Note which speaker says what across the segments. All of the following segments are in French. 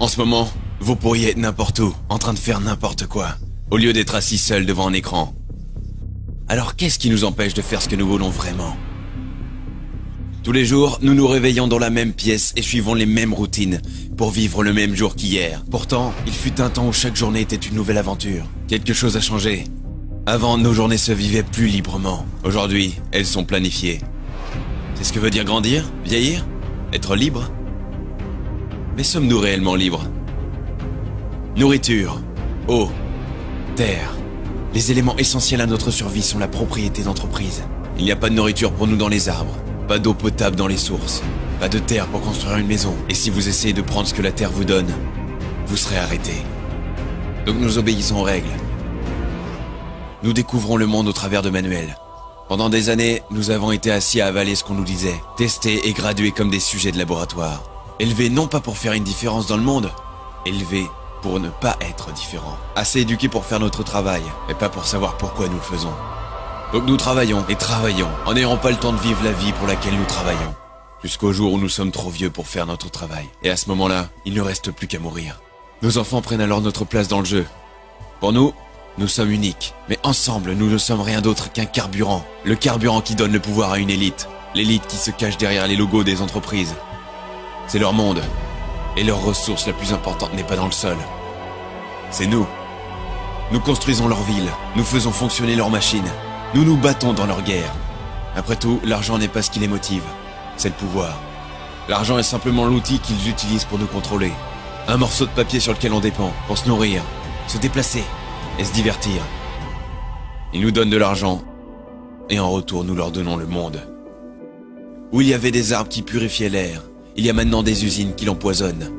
Speaker 1: En ce moment, vous pourriez être n'importe où, en train de faire n'importe quoi, au lieu d'être assis seul devant un écran. Alors qu'est-ce qui nous empêche de faire ce que nous voulons vraiment ? Tous les jours, nous nous réveillons dans la même pièce et suivons les mêmes routines pour vivre le même jour qu'hier. Pourtant, il fut un temps où chaque journée était une nouvelle aventure. Quelque chose a changé. Avant, nos journées se vivaient plus librement. Aujourd'hui, elles sont planifiées. C'est ce que veut dire grandir, vieillir, être libre ? Mais sommes-nous réellement libres ? Nourriture, eau, terre. Les éléments essentiels à notre survie sont la propriété d'entreprises. Il n'y a pas de nourriture pour nous dans les arbres. Pas d'eau potable dans les sources, pas de terre pour construire une maison. Et si vous essayez de prendre ce que la terre vous donne, vous serez arrêté. Donc nous obéissons aux règles. Nous découvrons le monde au travers de manuels. Pendant des années, nous avons été assis à avaler ce qu'on nous disait, testés et gradués comme des sujets de laboratoire. Élevés non pas pour faire une différence dans le monde, élevés pour ne pas être différents. Assez éduqués pour faire notre travail, mais pas pour savoir pourquoi nous le faisons. Donc nous travaillons et travaillons, en n'ayant pas le temps de vivre la vie pour laquelle nous travaillons. Jusqu'au jour où nous sommes trop vieux pour faire notre travail. Et à ce moment-là, il ne reste plus qu'à mourir. Nos enfants prennent alors notre place dans le jeu. Pour nous, nous sommes uniques. Mais ensemble, nous ne sommes rien d'autre qu'un carburant. Le carburant qui donne le pouvoir à une élite. L'élite qui se cache derrière les logos des entreprises. C'est leur monde. Et leur ressource la plus importante n'est pas dans le sol. C'est nous. Nous construisons leur ville. Nous faisons fonctionner leurs machines. Nous nous battons dans leur guerre. Après tout, l'argent n'est pas ce qui les motive, c'est le pouvoir. L'argent est simplement l'outil qu'ils utilisent pour nous contrôler. Un morceau de papier sur lequel on dépend, pour se nourrir, se déplacer et se divertir. Ils nous donnent de l'argent, et en retour nous leur donnons le monde. Où il y avait des arbres qui purifiaient l'air, il y a maintenant des usines qui l'empoisonnent.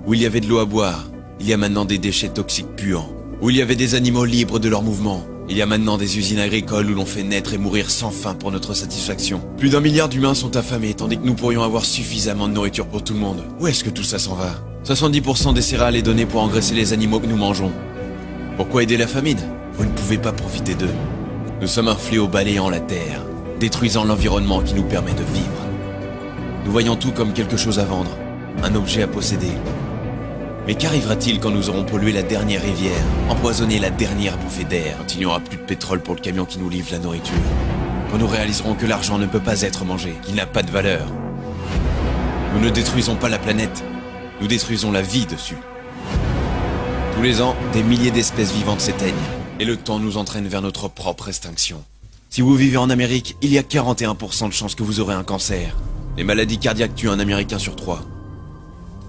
Speaker 1: Où il y avait de l'eau à boire, il y a maintenant des déchets toxiques puants. Où il y avait des animaux libres de leurs mouvements, il y a maintenant des usines agricoles où l'on fait naître et mourir sans fin pour notre satisfaction. Plus d'1 milliard d'humains sont affamés, tandis que nous pourrions avoir suffisamment de nourriture pour tout le monde. Où est-ce que tout ça s'en va ? 70% des céréales est donné pour engraisser les animaux que nous mangeons. Pourquoi aider la famine ? Vous ne pouvez pas profiter d'eux. Nous sommes un fléau balayant la terre, détruisant l'environnement qui nous permet de vivre. Nous voyons tout comme quelque chose à vendre, un objet à posséder. Mais qu'arrivera-t-il quand nous aurons pollué la dernière rivière, empoisonné la dernière bouffée d'air, quand il n'y aura plus de pétrole pour le camion qui nous livre la nourriture ? Quand nous réaliserons que l'argent ne peut pas être mangé, qu'il n'a pas de valeur. Nous ne détruisons pas la planète, nous détruisons la vie dessus. Tous les ans, des milliers d'espèces vivantes s'éteignent, et le temps nous entraîne vers notre propre extinction. Si vous vivez en Amérique, il y a 41% de chances que vous aurez un cancer. Les maladies cardiaques tuent un Américain sur 3.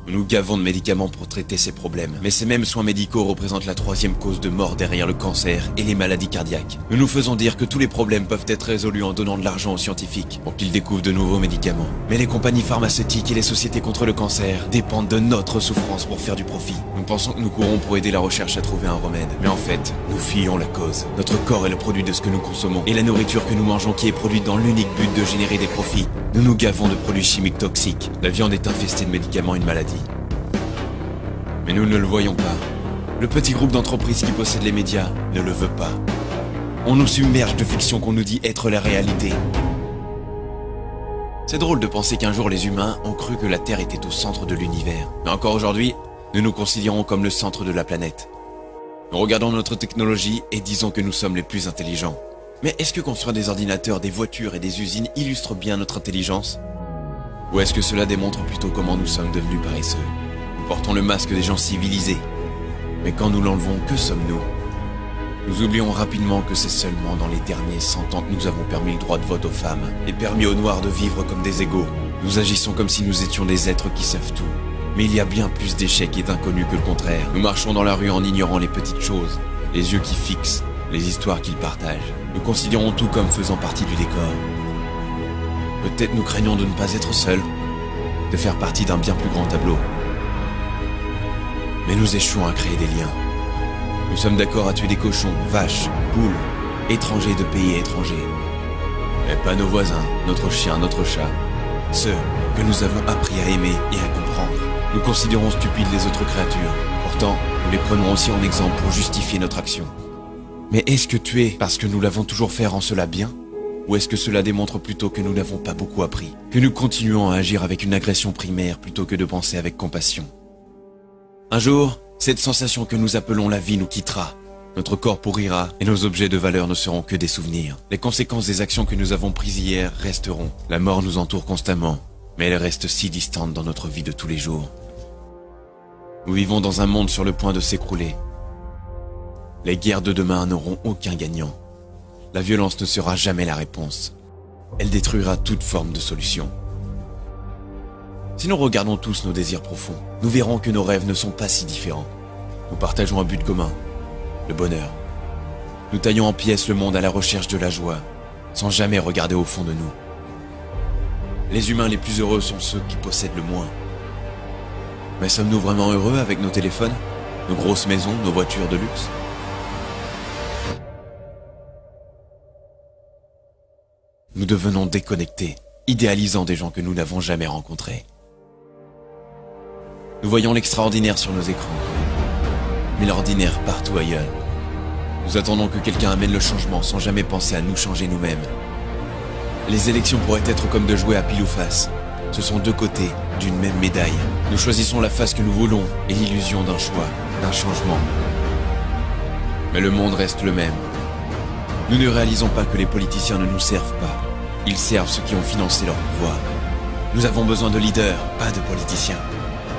Speaker 1: Nous nous gavons de médicaments pour traiter ces problèmes. Mais ces mêmes soins médicaux représentent la 3e cause de mort derrière le cancer et les maladies cardiaques. Nous nous faisons dire que tous les problèmes peuvent être résolus en donnant de l'argent aux scientifiques pour qu'ils découvrent de nouveaux médicaments. Mais les compagnies pharmaceutiques et les sociétés contre le cancer dépendent de notre souffrance pour faire du profit. Nous pensons que nous courons pour aider la recherche à trouver un remède. Mais en fait, nous fuyons la cause. Notre corps est le produit de ce que nous consommons. Et la nourriture que nous mangeons qui est produite dans l'unique but de générer des profits. Nous nous gavons de produits chimiques toxiques. La viande est infestée de médicaments et de maladies. Mais nous ne le voyons pas. Le petit groupe d'entreprises qui possède les médias ne le veut pas. On nous submerge de fiction qu'on nous dit être la réalité. C'est drôle de penser qu'un jour les humains ont cru que la Terre était au centre de l'univers. Mais encore aujourd'hui, nous nous considérons comme le centre de la planète. Nous regardons notre technologie et disons que nous sommes les plus intelligents. Mais est-ce que construire des ordinateurs, des voitures et des usines illustre bien notre intelligence ? Ou est-ce que cela démontre plutôt comment nous sommes devenus paresseux ? Nous portons le masque des gens civilisés. Mais quand nous l'enlevons, que sommes-nous ? Nous oublions rapidement que c'est seulement dans les derniers 100 ans que nous avons permis le droit de vote aux femmes et permis aux Noirs de vivre comme des égaux. Nous agissons comme si nous étions des êtres qui savent tout. Mais il y a bien plus d'échecs et d'inconnus que le contraire. Nous marchons dans la rue en ignorant les petites choses, les yeux qui fixent, les histoires qu'ils partagent. Nous considérons tout comme faisant partie du décor. Peut-être nous craignons de ne pas être seuls, de faire partie d'un bien plus grand tableau. Mais nous échouons à créer des liens. Nous sommes d'accord à tuer des cochons, vaches, poules, étrangers de pays étrangers. Mais pas nos voisins, notre chien, notre chat. Ceux que nous avons appris à aimer et à comprendre. Nous considérons stupides les autres créatures. Pourtant, nous les prenons aussi en exemple pour justifier notre action. Mais est-ce que tuer parce que nous l'avons toujours fait rend cela bien ? Ou est-ce que cela démontre plutôt que nous n'avons pas beaucoup appris ? Que nous continuons à agir avec une agression primaire plutôt que de penser avec compassion ? Un jour, cette sensation que nous appelons la vie nous quittera. Notre corps pourrira et nos objets de valeur ne seront que des souvenirs. Les conséquences des actions que nous avons prises hier resteront. La mort nous entoure constamment, mais elle reste si distante dans notre vie de tous les jours. Nous vivons dans un monde sur le point de s'écrouler. Les guerres de demain n'auront aucun gagnant. La violence ne sera jamais la réponse. Elle détruira toute forme de solution. Si nous regardons tous nos désirs profonds, nous verrons que nos rêves ne sont pas si différents. Nous partageons un but commun, le bonheur. Nous taillons en pièces le monde à la recherche de la joie, sans jamais regarder au fond de nous. Les humains les plus heureux sont ceux qui possèdent le moins. Mais sommes-nous vraiment heureux avec nos téléphones, nos grosses maisons, nos voitures de luxe ? Nous devenons déconnectés, idéalisant des gens que nous n'avons jamais rencontrés. Nous voyons l'extraordinaire sur nos écrans, mais l'ordinaire partout ailleurs. Nous attendons que quelqu'un amène le changement sans jamais penser à nous changer nous-mêmes. Les élections pourraient être comme de jouer à pile ou face. Ce sont deux côtés d'une même médaille. Nous choisissons la face que nous voulons et l'illusion d'un choix, d'un changement. Mais le monde reste le même. Nous ne réalisons pas que les politiciens ne nous servent pas. Ils servent ceux qui ont financé leur pouvoir. Nous avons besoin de leaders, pas de politiciens.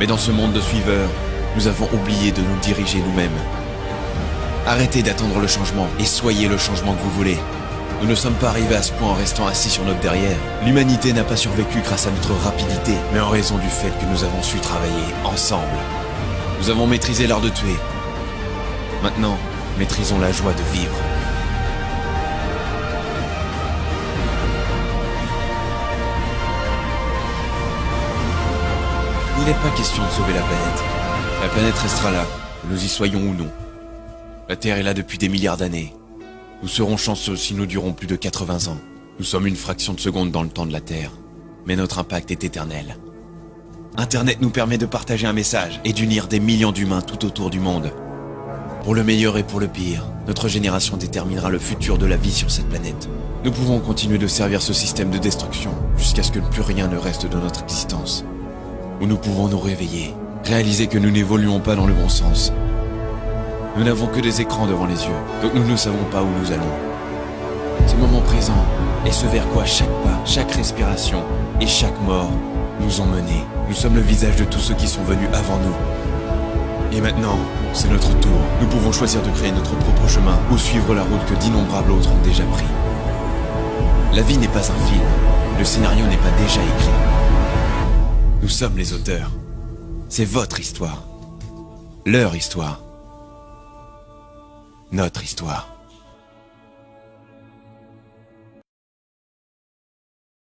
Speaker 1: Mais dans ce monde de suiveurs, nous avons oublié de nous diriger nous-mêmes. Arrêtez d'attendre le changement et soyez le changement que vous voulez. Nous ne sommes pas arrivés à ce point en restant assis sur notre derrière. L'humanité n'a pas survécu grâce à notre rapidité, mais en raison du fait que nous avons su travailler ensemble. Nous avons maîtrisé l'art de tuer. Maintenant, maîtrisons la joie de vivre. Il n'est pas question de sauver la planète. La planète restera là, que nous y soyons ou non. La Terre est là depuis des milliards d'années. Nous serons chanceux si nous durons plus de 80 ans. Nous sommes une fraction de seconde dans le temps de la Terre. Mais notre impact est éternel. Internet nous permet de partager un message et d'unir des millions d'humains tout autour du monde. Pour le meilleur et pour le pire, notre génération déterminera le futur de la vie sur cette planète. Nous pouvons continuer de servir ce système de destruction jusqu'à ce que plus rien ne reste de notre existence. Ou nous pouvons nous réveiller, réaliser que nous n'évoluons pas dans le bon sens. Nous n'avons que des écrans devant les yeux, donc nous ne savons pas où nous allons. Ce moment présent est ce vers quoi chaque pas, chaque respiration et chaque mort nous ont menés. Nous sommes le visage de tous ceux qui sont venus avant nous. Et maintenant, c'est notre tour. Nous pouvons choisir de créer notre propre chemin ou suivre la route que d'innombrables autres ont déjà pris. La vie n'est pas un film, le scénario n'est pas déjà écrit. Nous sommes les auteurs. C'est votre histoire. Leur histoire. Notre histoire.